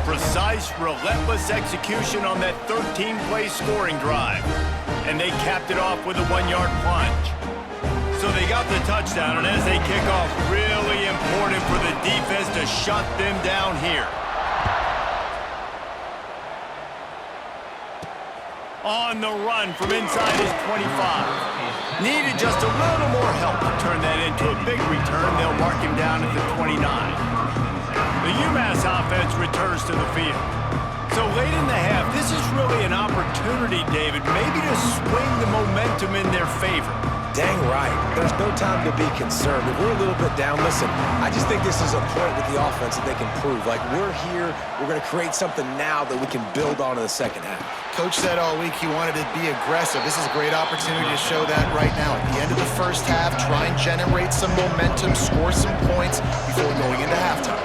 Precise, relentless execution on that 13-play scoring drive. And they capped it off with a 1-yard plunge. So they got the touchdown, and as they kick off, really important for the defense to shut them down here. On the run from inside his 25. Needed just a little more help to turn that into a big return. They'll mark him down at the 29. The UMass offense returns to the field. So late in the half, this is really an opportunity, David, maybe to swing the momentum in their favor. Dang right. There's no time to be concerned. If we're a little bit down, listen, I just think this is a point with the offense that they can prove. Like, we're here, we're going to create something now that we can build on in the second half. Coach said all week he wanted to be aggressive. This is a great opportunity to show that right now. At the end of the first half, try and generate some momentum, score some points before going into halftime.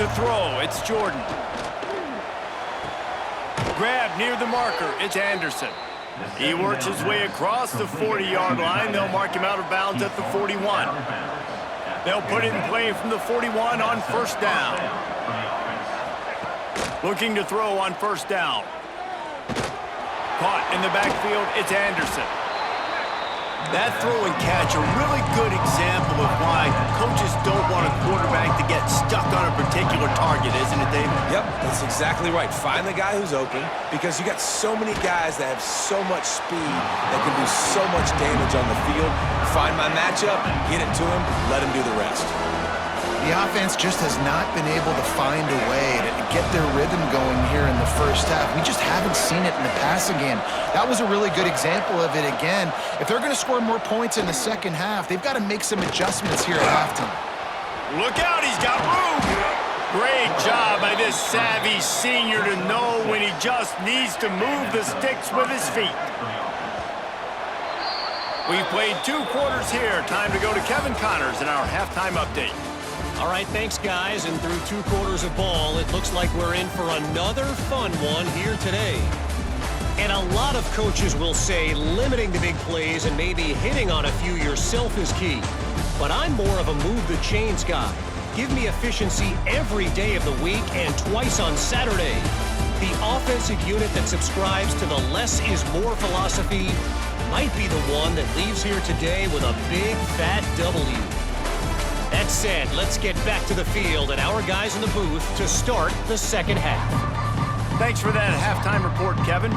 To throw, it's Jordan. Grab near the marker, it's Anderson. He works his way across the 40-yard line. They'll mark him out of bounds at the 41. They'll put it in play from the 41 on first down. Looking to throw on first down. Caught in the backfield, it's Anderson. That throw and catch, a really good example of why coaches don't want a quarterback to get stuck on a particular target, isn't it, David? Yep, that's exactly right. Find the guy who's open, because you got so many guys that have so much speed that can do so much damage on the field. Find my matchup, get it to him, let him do the rest. The offense just has not been able to find a way to get their rhythm going here in the first half. We just haven't seen it in the passing game. That was a really good example of it again. If they're going to score more points in the second half, they've got to make some adjustments here at halftime. Look out, he's got room. Great job by this savvy senior to know when he just needs to move the sticks with his feet. We've played 2 quarters here. Time to go to Kevin Connors in our halftime update. All right, thanks, guys. And through 2 quarters of ball, it looks like we're in for another fun one here today. And a lot of coaches will say limiting the big plays and maybe hitting on a few yourself is key. But I'm more of a move the chains guy. Give me efficiency every day of the week and twice on Saturday. The offensive unit that subscribes to the less is more philosophy might be the one that leaves here today with a big fat W. That said, let's get back to the field and our guys in the booth to start the second half. Thanks for that halftime report, Kevin.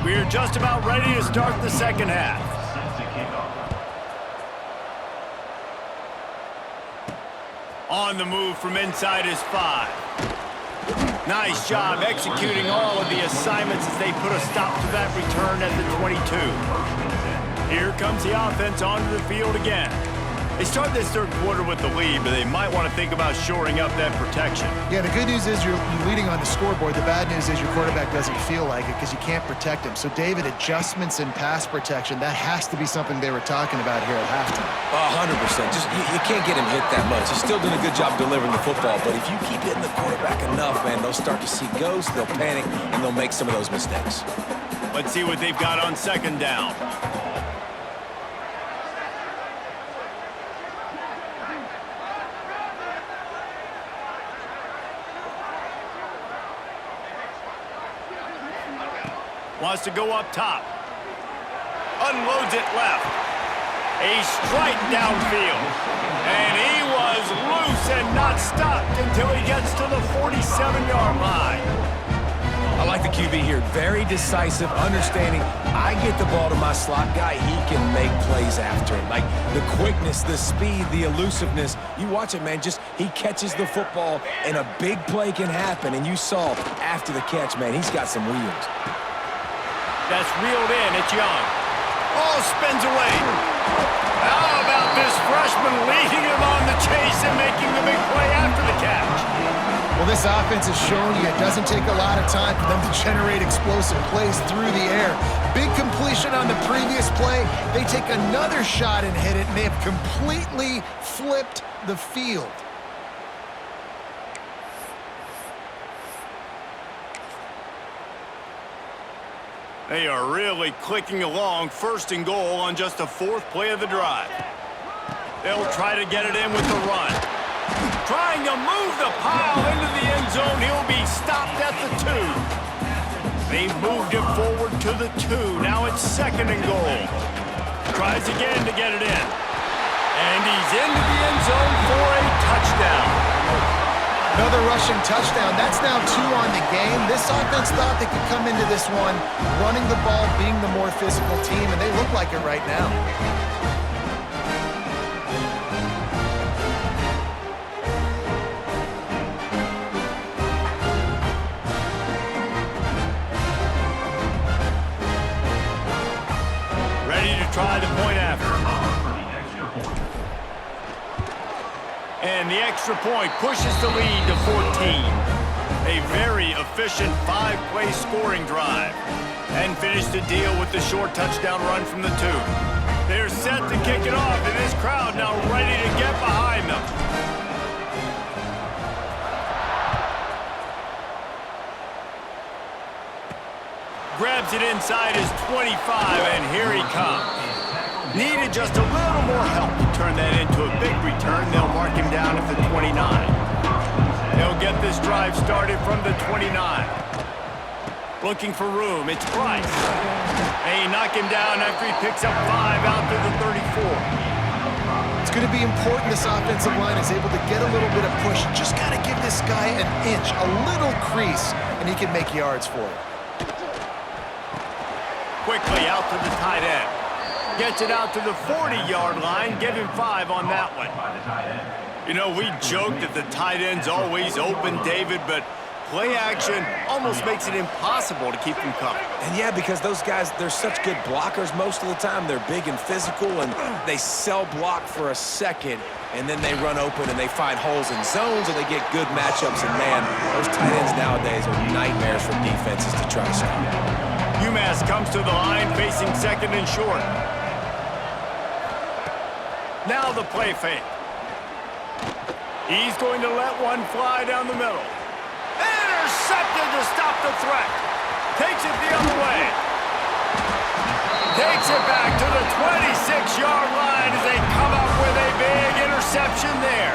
We're just about ready to start the second half. On the move from inside his 5. Nice job executing all of the assignments as they put a stop to that return at the 22. Here comes the offense onto the field again. They start this third quarter with the lead, but they might want to think about shoring up that protection. Yeah, the good news is you're leading on the scoreboard. The bad news is your quarterback doesn't feel like it because you can't protect him. So, David, adjustments in pass protection, that has to be something they were talking about here at halftime. 100%. Just you can't get him hit that much. He's still doing a good job delivering the football, but if you keep hitting the quarterback enough, man, they'll start to see ghosts, they'll panic, and they'll make some of those mistakes. Let's see what they've got on second down. Wants to go up top. Unloads it left. A strike downfield. And he was loose and not stopped until he gets to the 47-yard line. I like the QB here. Very decisive, understanding. I get the ball to my slot guy, he can make plays after it. Like the quickness, the speed, the elusiveness. You watch it, man. Just he catches the football and a big play can happen. And you saw after the catch, man, he's got some wheels. That's reeled in. It's Young. Oh, spins away. How about this freshman leading him on the chase and making the big play after the catch? Well, this offense has shown you it doesn't take a lot of time for them to generate explosive plays through the air. Big completion on the previous play. They take another shot and hit it, and they have completely flipped the field. They are really clicking along, first and goal on just the 4th play of the drive. They'll try to get it in with the run. Trying to move the pile into the end zone. He'll be stopped at the 2. They've moved it forward to the 2. Now it's 2nd and goal. Tries again to get it in. And he's into the end zone for a touchdown. Another rushing touchdown. That's now 2 on the game. This offense thought they could come into this one running the ball, being the more physical team, and they look like it right now. Ready to try the point after. And the extra point pushes the lead to 14. A very efficient 5-play scoring drive. And finish the deal with the short touchdown run from the 2. They're set to kick it off, and this crowd now ready to get behind them. Grabs it inside his 25, and here he comes. Needed just a little more help to turn that into a big return. They'll mark him down at the 29. They'll get this drive started from the 29. Looking for room, it's Price. They knock him down after he picks up 5 out to the 34. It's going to be important this offensive line is able to get a little bit of push. Just got to give this guy an inch, a little crease, and he can make yards for it. Quickly out to the tight end. Gets it out to the 40-yard line. Give him 5 on that one. You know, we joke that the tight end's always open, David, but play action almost makes it impossible to keep them covered. And yeah, because those guys, they're such good blockers most of the time. They're big and physical, and they sell block for a second, and then they run open and they find holes in zones, and they get good matchups. And man, those tight ends nowadays are nightmares for defenses to try to stop. UMass comes to the line facing 2nd and short. Now the play fake. He's going to let one fly down the middle. Intercepted to stop the threat. Takes it the other way. Takes it back to the 26-yard line as they come up with a big interception there.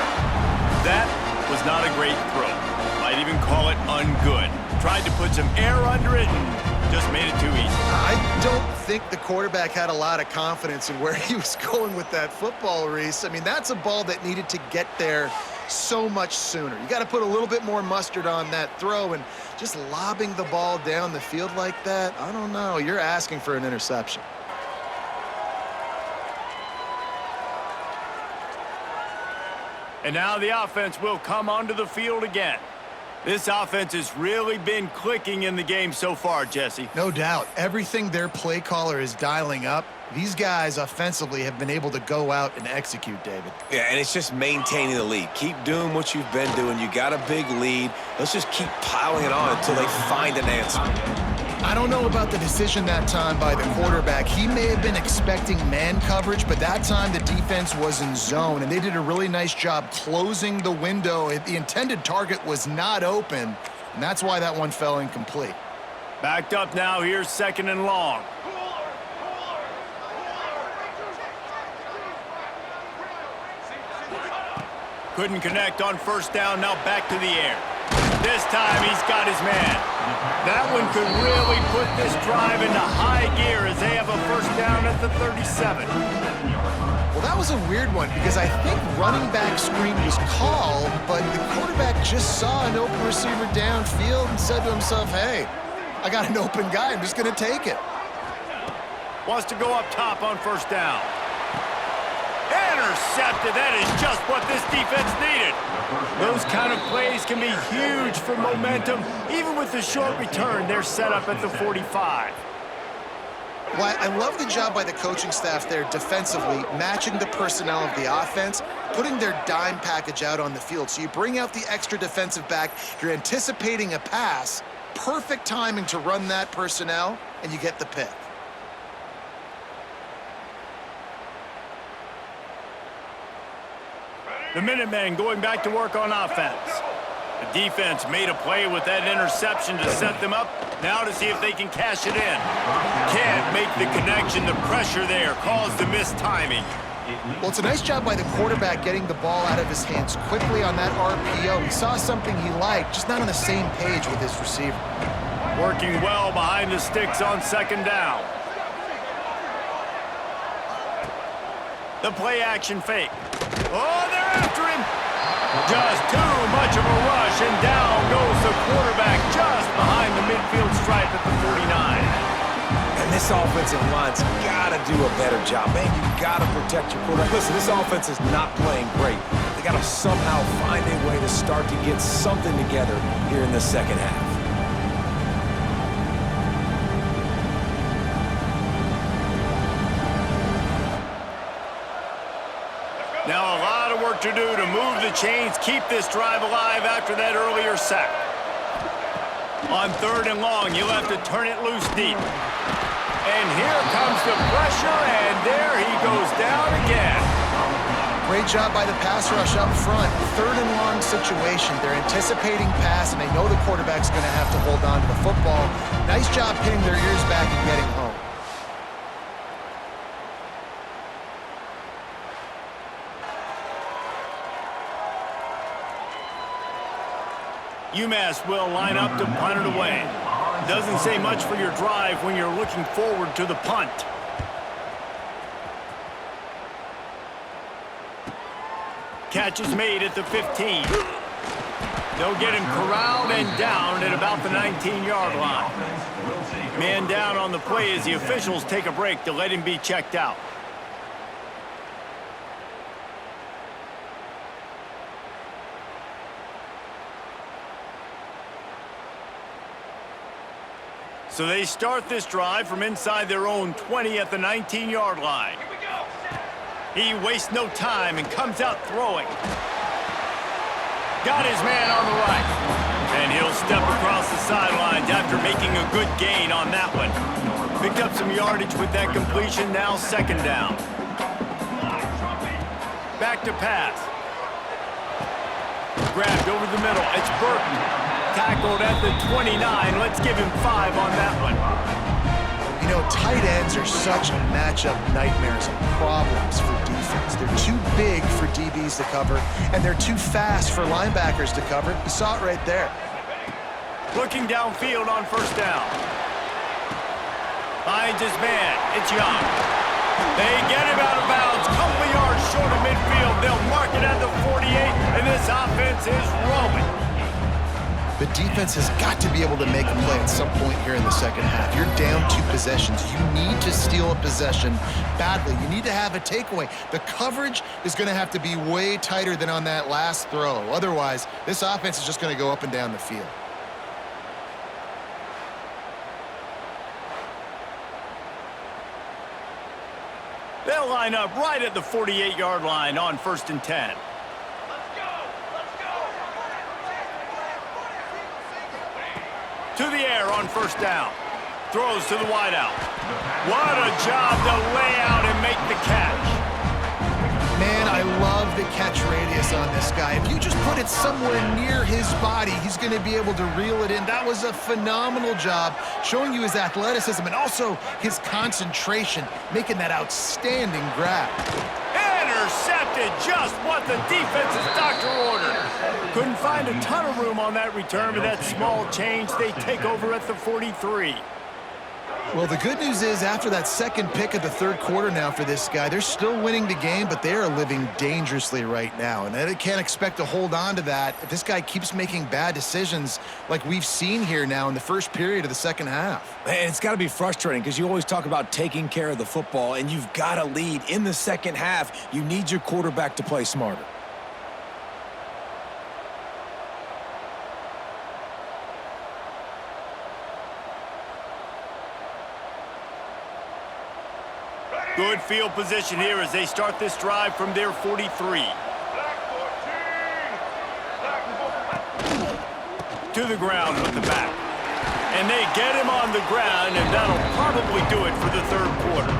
That was not a great throw. Might even call it ungood. Tried to put some air under it and just made it too easy. I don't think the quarterback had a lot of confidence in where he was going with that football, Reese. I mean, that's a ball that needed to get there so much sooner. You got to put a little bit more mustard on that throw, and just lobbing the ball down the field like that, I don't know. You're asking for an interception. And now the offense will come onto the field again. This offense has really been clicking in the game so far, Jesse. No doubt. Everything their play caller is dialing up, these guys offensively have been able to go out and execute, David. Yeah, and it's just maintaining the lead. Keep doing what you've been doing. You got a big lead. Let's just keep piling it on until they find an answer. I don't know about the decision that time by the quarterback. He may have been expecting man coverage, but that time the defense was in zone, and they did a really nice job closing the window. The intended target was not open, and that's why that one fell incomplete. Backed up now. Here's 2nd and long. Couldn't connect on 1st down. Now back to the air. This time he's got his man. That one could really put this drive into high gear as they have a 1st down at the 37. Well, that was a weird one because I think running back screen was called, but the quarterback just saw an open receiver downfield and said to himself, hey, I got an open guy. I'm just going to take it. Wants to go up top on 1st down. Intercepted. That is just what this defense needed. Those kind of plays can be huge for momentum. Even with the short return, they're set up at the 45. Well, I love the job by the coaching staff there defensively, matching the personnel of the offense, putting their dime package out on the field. So you bring out the extra defensive back, you're anticipating a pass, perfect timing to run that personnel, and you get the pick. The Minutemen going back to work on offense. The defense made a play with that interception to set them up. Now to see if they can cash it in. Can't make the connection. The pressure there caused the missed timing. Well, it's a nice job by the quarterback getting the ball out of his hands quickly on that RPO. He saw something he liked, just not on the same page with his receiver. Working well behind the sticks on second down. The play action fake. Oh, they're after him. Just too much of a rush, and down goes the quarterback just behind the midfield stripe at the 49. And this offensive line's got to do a better job. Man, you got to protect your quarterback. Listen, this offense is not playing great. They got to somehow find a way to start to get something together here in the second half. Now a lot of work to do to move the chains, keep this drive alive after that earlier sack. On 3rd and long, you'll have to turn it loose deep. And here comes the pressure, and there he goes down again. Great job by the pass rush up front. 3rd and long situation. They're anticipating pass, and they know the quarterback's going to have to hold on to the football. Nice job pinning their ears back and getting home. UMass will line up to punt it away. Doesn't say much for your drive when you're looking forward to the punt. Catch is made at the 15. They'll get him corralled and down at about the 19-yard line. Man down on the play as the officials take a break to let him be checked out. So they start this drive from inside their own 20 at the 19-yard line. He wastes no time and comes out throwing. Got his man on the right. And he'll step across the sidelines after making a good gain on that one. Picked up some yardage with that completion, now 2nd down. Back to pass. Grabbed over the middle, it's Burton. Tackled at the 29. Let's give him 5 on that one. You know, tight ends are such matchup nightmares and problems for defense. They're too big for DBs to cover, and they're too fast for linebackers to cover. You saw it right there. Looking downfield on 1st down. Finds his man. It's Young. They get him out of bounds. Couple of yards short of midfield. They'll mark it at the 48, and this offense is rolling. The defense has got to be able to make a play at some point here in the second half. You're down 2 possessions. You need to steal a possession badly. You need to have a takeaway. The coverage is going to have to be way tighter than on that last throw. Otherwise, this offense is just going to go up and down the field. They'll line up right at the 48-yard line on 1st and 10. To the air on 1st down. Throws to the wideout. What a job to lay out and make the catch. Man, I love the catch radius on this guy. If you just put it somewhere near his body, he's going to be able to reel it in. That was a phenomenal job, showing you his athleticism and also his concentration, making that outstanding grab. Intercepted, just what the defense's doctor ordered. Couldn't find a ton of room on that return, but that small change, they take over at the 43. Well, the good news is after that second pick of the 3rd quarter now for this guy, they're still winning the game, but they are living dangerously right now. And they can't expect to hold on to that if this guy keeps making bad decisions like we've seen here now in the first period of the second half. Man, it's got to be frustrating because you always talk about taking care of the football, and you've got to lead in the second half. You need your quarterback to play smarter. Good field position here as they start this drive from their 43. To the ground with the back. And they get him on the ground, and that'll probably do it for the 3rd quarter.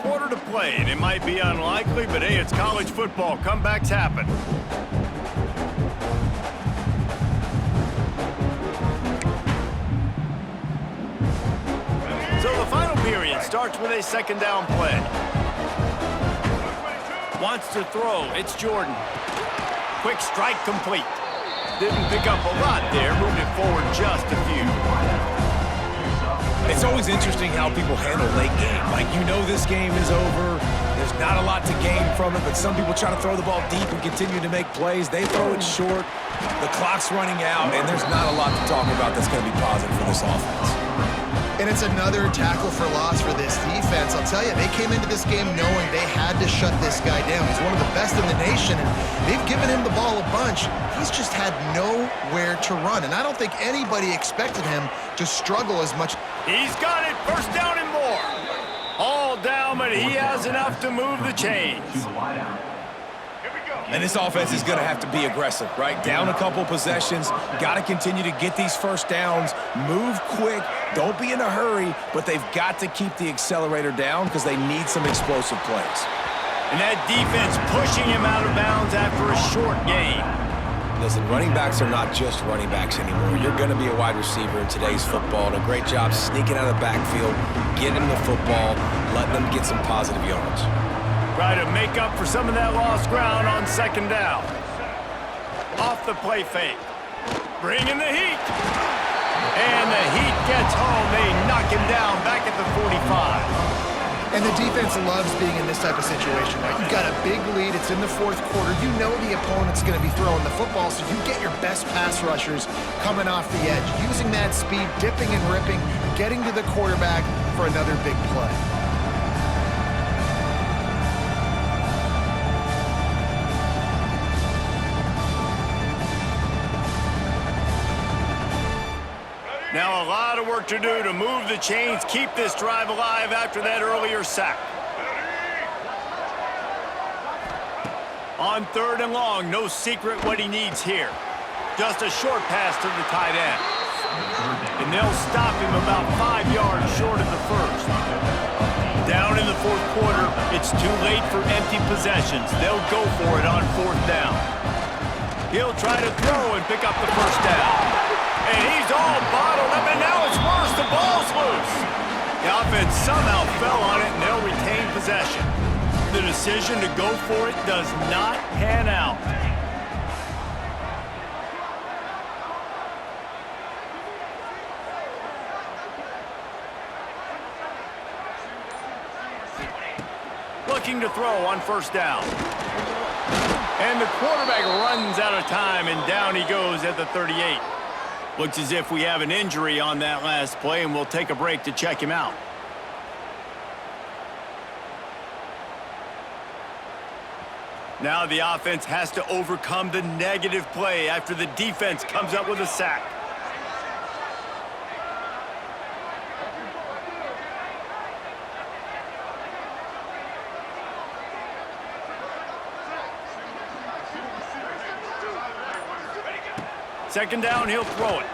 quarter to play, and it might be unlikely, but hey, it's college football. Comebacks happen. So the final period starts with a second down play. Wants to throw. It's Jordan. Quick strike complete. Didn't pick up a lot there. Moved it forward just a few. It's always interesting how people handle late game. Like, you know this game is over. There's not a lot to gain from it, but some people try to throw the ball deep and continue to make plays. They throw it short. The clock's running out, and there's not a lot to talk about that's going to be positive for this offense. And it's another tackle for loss for this defense. I'll tell you, they came into this game knowing they had to shut this guy down. He's one of the best in the nation, and they've given him the ball a bunch. He's just had nowhere to run, and I don't think anybody expected him to struggle as much. He's got it. First down and more. All down, but he has enough to move the chains. And this offense is going to have to be aggressive, right? Down a couple possessions, got to continue to get these first downs, move quick, don't be in a hurry, but they've got to keep the accelerator down because they need some explosive plays. And that defense pushing him out of bounds after a short gain. Listen, running backs are not just running backs anymore. You're going to be a wide receiver in today's football, and a great job sneaking out of the backfield, getting them the football, letting them get some positive yards. Try to make up for some of that lost ground on second down. Off the play fake. Bringing the heat. And the heat gets home. They knock him down back at the 45. And the defense loves being in this type of situation, right? You've got a big lead. It's in the fourth quarter. You know the opponent's going to be throwing the football, so you get your best pass rushers coming off the edge, using that speed, dipping and ripping, getting to the quarterback for another big play. Now a lot of work to do to move the chains, keep this drive alive after that earlier sack. On third and long, no secret what he needs here. Just a short pass to the tight end. And they'll stop him about 5 yards short of the first. Down in the fourth quarter, it's too late for empty possessions. They'll go for it on fourth down. He'll try to throw and pick up the first down. And he's all bottled up, and now it's worse. The ball's loose. The offense somehow fell on it, and they'll retain possession. The decision to go for it does not pan out. Looking to throw on first down. And the quarterback runs out of time, and down he goes at the 38. Looks as if we have an injury on that last play, and we'll take a break to check him out. Now the offense has to overcome the negative play after the defense comes up with a sack. Second down, he'll throw it.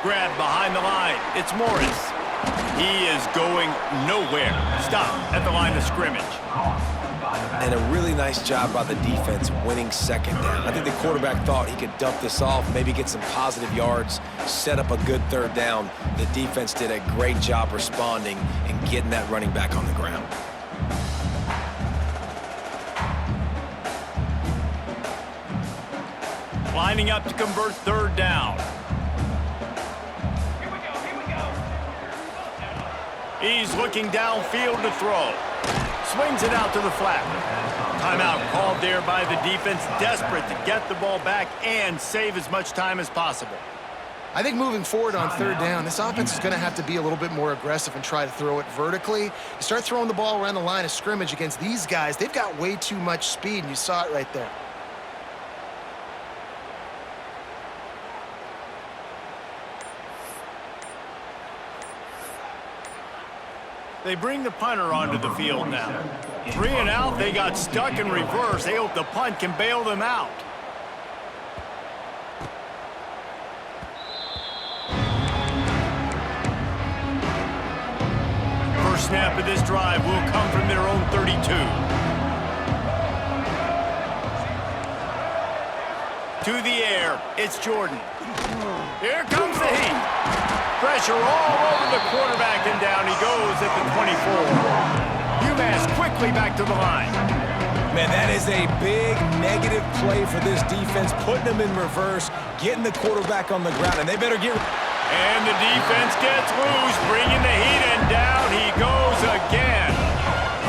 Grab behind the line. It's Morris. He is going nowhere. Stop at the line of scrimmage. And a really nice job by the defense winning second down. I think the quarterback thought he could dump this off, maybe get some positive yards, set up a good third down. The defense did a great job responding and getting that running back on the ground. Lining up to convert third down. He's looking downfield to throw. Swings it out to the flat. Timeout called there by the defense, desperate to get the ball back and save as much time as possible. I think moving forward on third down, this offense is going to have to be a little bit more aggressive and try to throw it vertically. You start throwing the ball around the line of scrimmage against these guys, they've got way too much speed, and you saw it right there. They bring the punter onto the field now. 3 and out, they got stuck in reverse. They hope the punt can bail them out. First snap of this drive will come from their own 32. To the air, it's Jordan. Here comes the heat. Pressure all over the quarterback, and down he goes at the 24. UMass quickly back to the line. Man, that is a big negative play for this defense, putting them in reverse, getting the quarterback on the ground, and they better get... And the defense gets loose, bringing the heat, and down he goes again.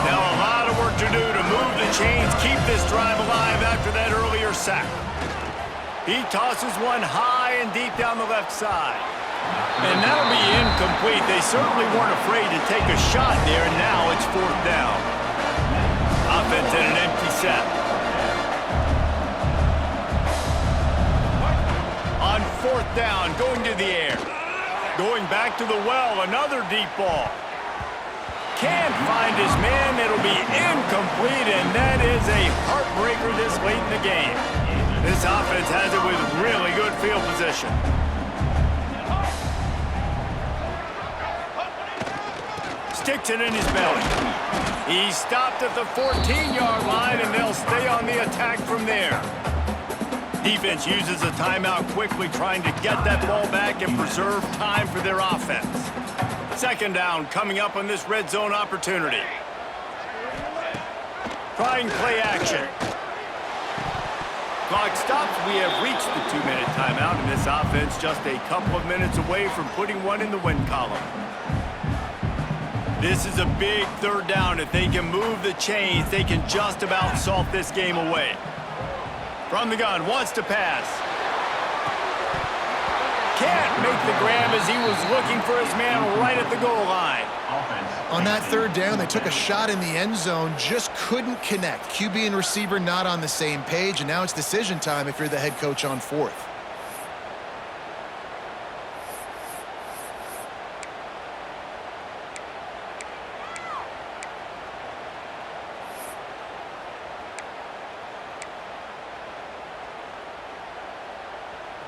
Now a lot of work to do to move the chains, keep this drive alive after that earlier sack. He tosses one high and deep down the left side. And that'll be incomplete. They certainly weren't afraid to take a shot there, and now it's 4th down. Offense in an empty set. On 4th down, going to the air. Going back to the well, another deep ball. Can't find his man. It'll be incomplete, and that is a heartbreaker this late in the game. This offense has it with really good field position. Sticks it in his belly. He stopped at the 14-yard line, and they'll stay on the attack from there. Defense uses a timeout quickly, trying to get that ball back and preserve time for their offense. 2nd down coming up on this red zone opportunity. Trying play action. Clock stops. We have reached the 2-minute timeout, and this offense just a couple of minutes away from putting one in the win column. This is a big 3rd down. If they can move the chains, they can just about salt this game away. From the gun, wants to pass. Can't make the grab as he was looking for his man right at the goal line. On that 3rd down, they took a shot in the end zone, just couldn't connect. QB and receiver not on the same page, and now it's decision time if you're the head coach on 4th.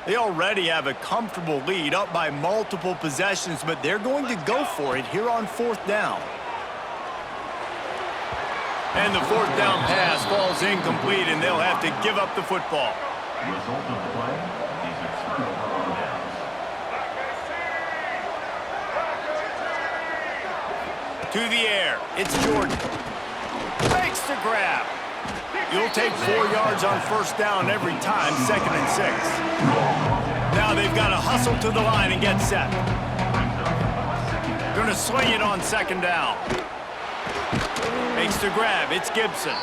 They already have a comfortable lead, up by multiple possessions, but they're going to go for it here on 4th down. And the 4th down pass falls incomplete, and they'll have to give up the football. Result of the play is a turnover on downs. To the air, it's Jordan. Makes the grab. You'll take 4 yards on 1st down every time, 2nd and 6. Now they've got to hustle to the line and get set. Going to swing it on 2nd down. Makes the grab. It's Gibson.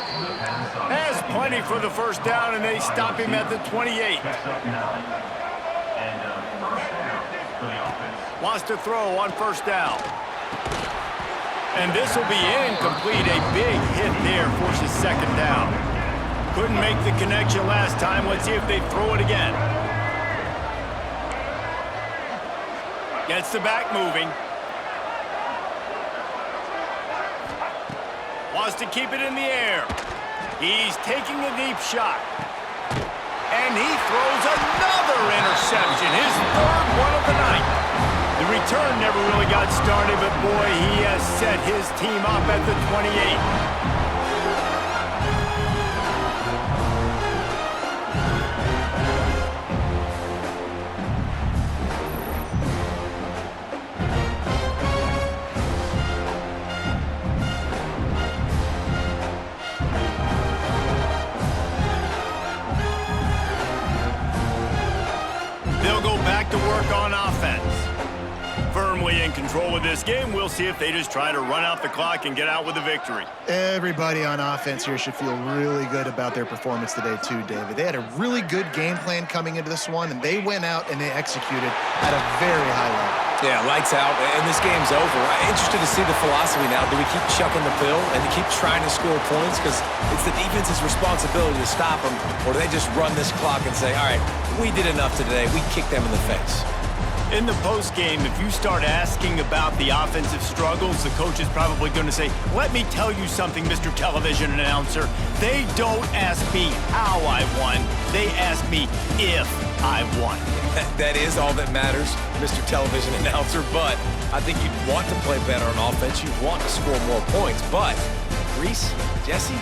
Has plenty for the 1st down, and they stop him at the 28. Wants to throw on 1st down. And this will be incomplete. A big hit there forces 2nd down. Couldn't make the connection last time. Let's see if they throw it again. Gets the back moving. Wants to keep it in the air. He's taking a deep shot. And he throws another interception. His 3rd one of the night. The return never really got started, but boy, he has set his team up at the 28. They'll go back to work on offense. Firmly in control of this game. We'll see if they just try to run out the clock and get out with a victory. Everybody on offense here should feel really good about their performance today too, David. They had a really good game plan coming into this one, and they went out and they executed at a very high level. Yeah, lights out, and this game's over. I'm interested to see the philosophy now. Do we keep chucking the pill and keep trying to score points? Because it's the defense's responsibility to stop them, or do they just run this clock and say, all right, we did enough today. We kicked them in the face. In the postgame, if you start asking about the offensive struggles, the coach is probably going to say, let me tell you something, Mr. Television Announcer. They don't ask me how I won. They ask me if I won. That is all that matters, Mr. Television Announcer, but I think you'd want to play better on offense. You'd want to score more points, but Reese, Jesse,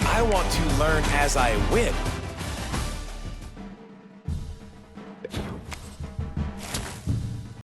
I want to learn as I win.